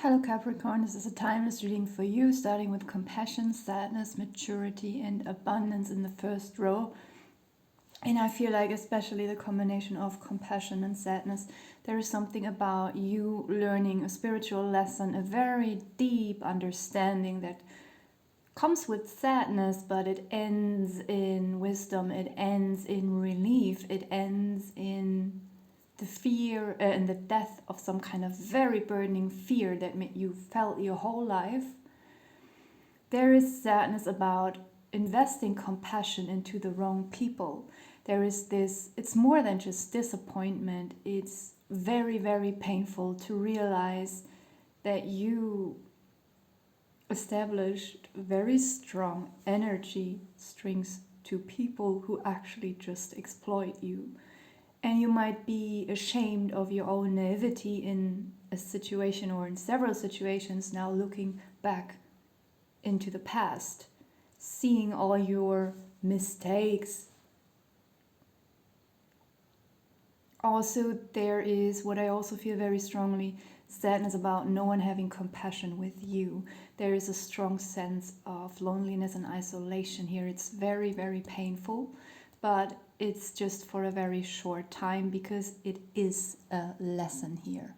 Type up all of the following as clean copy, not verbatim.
Hello Capricorn, this is a timeless reading for you, starting with compassion, sadness, maturity, and abundance in the first row. And I feel like especially the combination of compassion and sadness, there is something about you learning a spiritual lesson, a very deep understanding that comes with sadness, but it ends in wisdom, it ends in relief, it ends in the fear and the death of some kind of very burdening fear that you felt your whole life. There is sadness about investing compassion into the wrong people. There is this, it's more than just disappointment. It's very, very painful to realize that you established very strong energy strings to people who actually just exploit you. And you might be ashamed of your own naivety in a situation or in several situations now looking back into the past, seeing all your mistakes. Also, there is what I also feel very strongly, sadness about no one having compassion with you. There is a strong sense of loneliness and isolation here. It's very, very painful, but it's just for a very short time because it is a lesson here,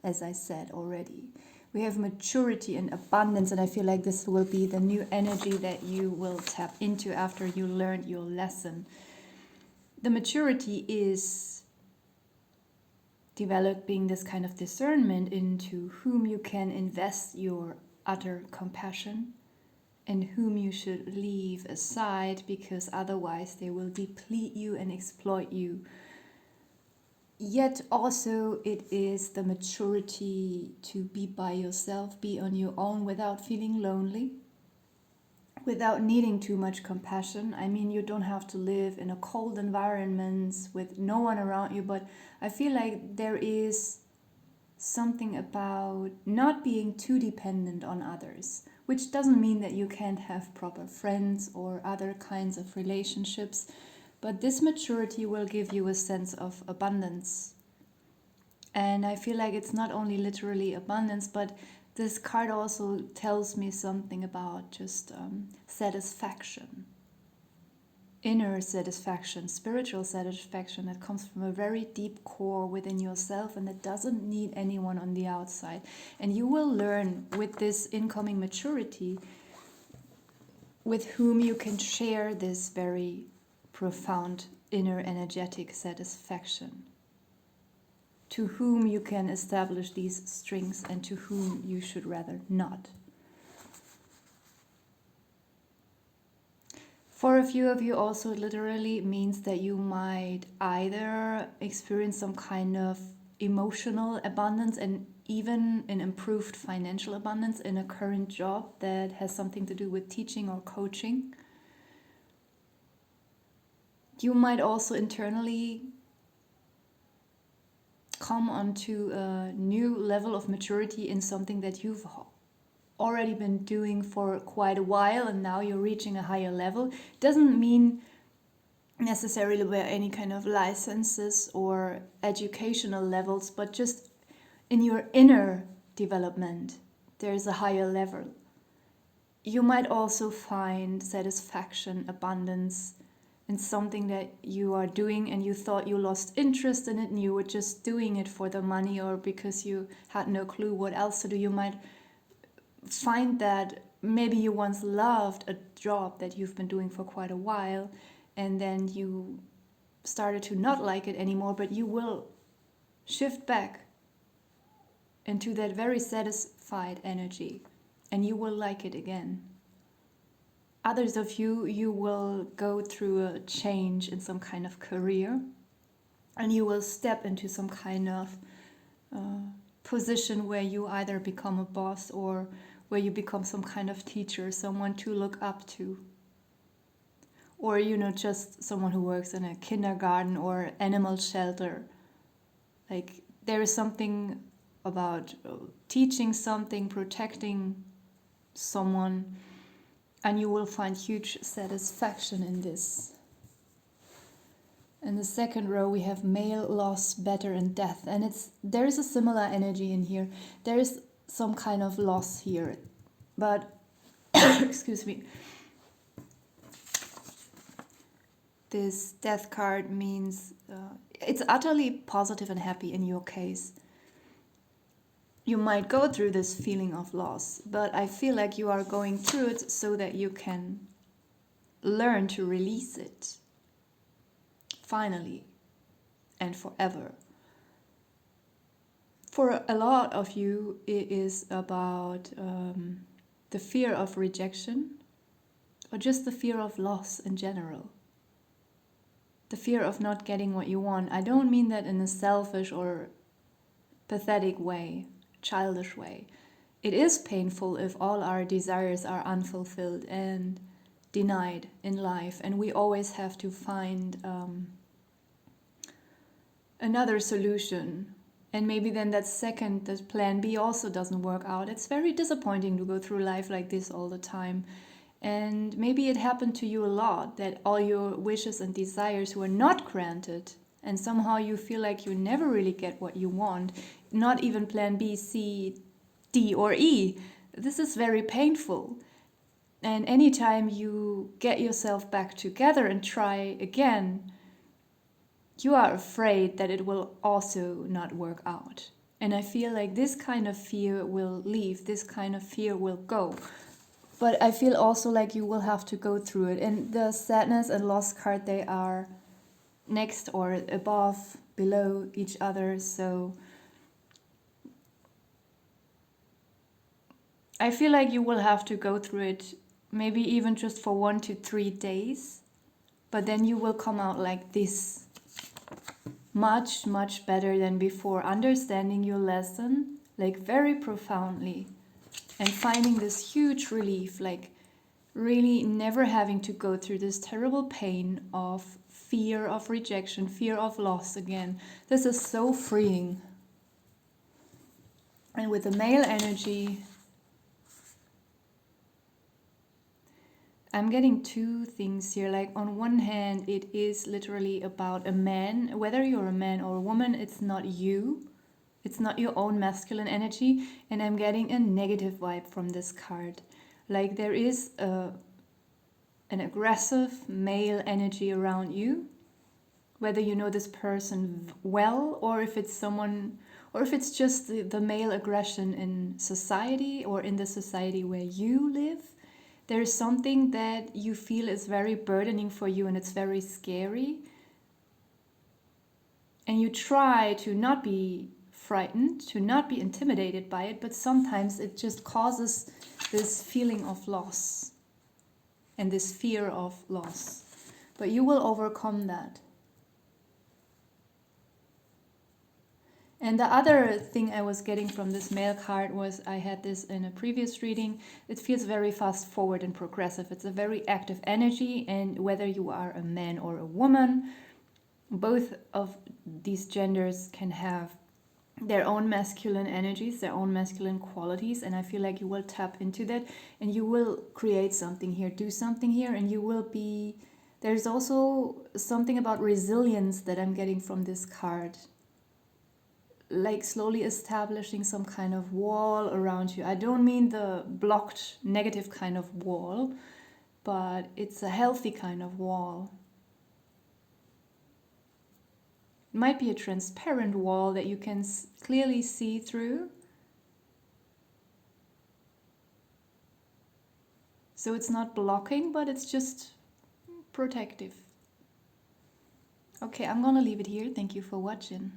as I said already. We have maturity and abundance, and I feel like this will be the new energy that you will tap into after you learned your lesson. The maturity is developing this kind of discernment into whom you can invest your utter compassion and whom you should leave aside, because otherwise they will deplete you and exploit you. Yet also it is the maturity to be by yourself, be on your own without feeling lonely, without needing too much compassion. I mean, you don't have to live in a cold environment with no one around you, but I feel like there is something about not being too dependent on others, which doesn't mean that you can't have proper friends or other kinds of relationships, but this maturity will give you a sense of abundance. And I feel like it's not only literally abundance, but this card also tells me something about just satisfaction, inner satisfaction, spiritual satisfaction that comes from a very deep core within yourself and that doesn't need anyone on the outside. And you will learn with this incoming maturity with whom you can share this very profound inner energetic satisfaction, to whom you can establish these strings and to whom you should rather not. For a few of you also it literally means that you might either experience some kind of emotional abundance and even an improved financial abundance in a current job that has something to do with teaching or coaching. You might also internally come onto a new level of maturity in something that you've already been doing for quite a while and now you're reaching a higher level. Doesn't mean necessarily by any kind of licenses or educational levels, but just in your inner development there's a higher level. You might also find satisfaction, abundance in something that you are doing and you thought you lost interest in it and you were just doing it for the money or because you had no clue what else to do. You might find that maybe you once loved a job that you've been doing for quite a while and then you started to not like it anymore, but you will shift back into that very satisfied energy and you will like it again. Others of you, you will go through a change in some kind of career and you will step into some kind of position where you either become a boss or where you become some kind of teacher, someone to look up to. Or, just someone who works in a kindergarten or animal shelter. Like, there is something about teaching something, protecting someone, and you will find huge satisfaction in this. In the second row we have male, loss, better, and death. And there is a similar energy in here. There is some kind of loss here. But, excuse me, this death card means it's utterly positive and happy in your case. You might go through this feeling of loss, but I feel like you are going through it so that you can learn to release it. Finally and forever. For a lot of you, it is about the fear of rejection or just the fear of loss in general. The fear of not getting what you want. I don't mean that in a selfish or pathetic way, childish way. It is painful if all our desires are unfulfilled and denied in life, and we always have to find another solution. And maybe then that plan B also doesn't work out. It's very disappointing to go through life like this all the time. And maybe it happened to you a lot, that all your wishes and desires were not granted. And somehow you feel like you never really get what you want. Not even plan B, C, D, or E. This is very painful. And anytime you get yourself back together and try again, you are afraid that it will also not work out. And I feel like this kind of fear will leave, this kind of fear will go. But I feel also like you will have to go through it. And the sadness and loss card, they are next or above, below each other. So I feel like you will have to go through it, maybe even just for 1 to 3 days. But then you will come out like this. Much, much better than before, understanding your lesson, like very profoundly, and finding this huge relief, like really never having to go through this terrible pain of fear of rejection, fear of loss again. This is so freeing. And with the male energy, I'm getting two things here. Like on one hand, it is literally about a man. Whether you're a man or a woman, it's not you. It's not your own masculine energy. And I'm getting a negative vibe from this card. Like there is an aggressive male energy around you. Whether you know this person well, or if it's someone, or if it's just the male aggression in society or in the society where you live. There's something that you feel is very burdening for you and it's very scary. And you try to not be frightened, to not be intimidated by it, but sometimes it just causes this feeling of loss and this fear of loss. But you will overcome that. And the other thing I was getting from this male card was, I had this in a previous reading, it feels very fast forward and progressive. It's a very active energy, and whether you are a man or a woman, both of these genders can have their own masculine energies, their own masculine qualities, and I feel like you will tap into that and you will create something here, do something here, and you will be... There's also something about resilience that I'm getting from this card. Like slowly establishing some kind of wall around you. I don't mean the blocked negative kind of wall, but it's a healthy kind of wall. It might be a transparent wall that you can clearly see through. So it's not blocking, but it's just protective. Okay, I'm gonna leave it here. Thank you for watching.